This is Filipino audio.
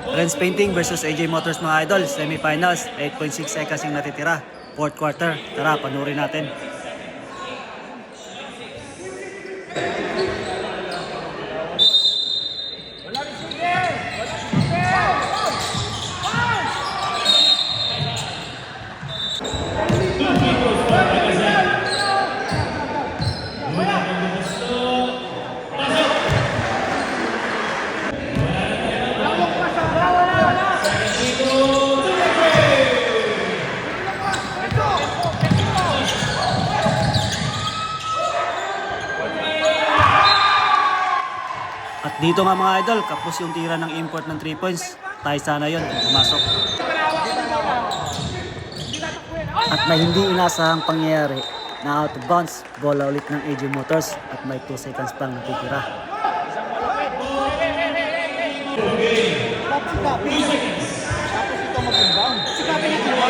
Renz Painting versus AJ Motors mga idol, semifinals, 8.6 seconds yung natitira, fourth quarter. Tara, panurin natin. At dito nga mga idol, kapos yung tira ng import ng 3 points. Tayo sana yun kung pumasok. At may hindi inasahang pangyayari na out of bounds, bola ulit ng AJ Motors at may 2 seconds pang natitira. Tapos ito mag-inbound. Sikapin natin ba?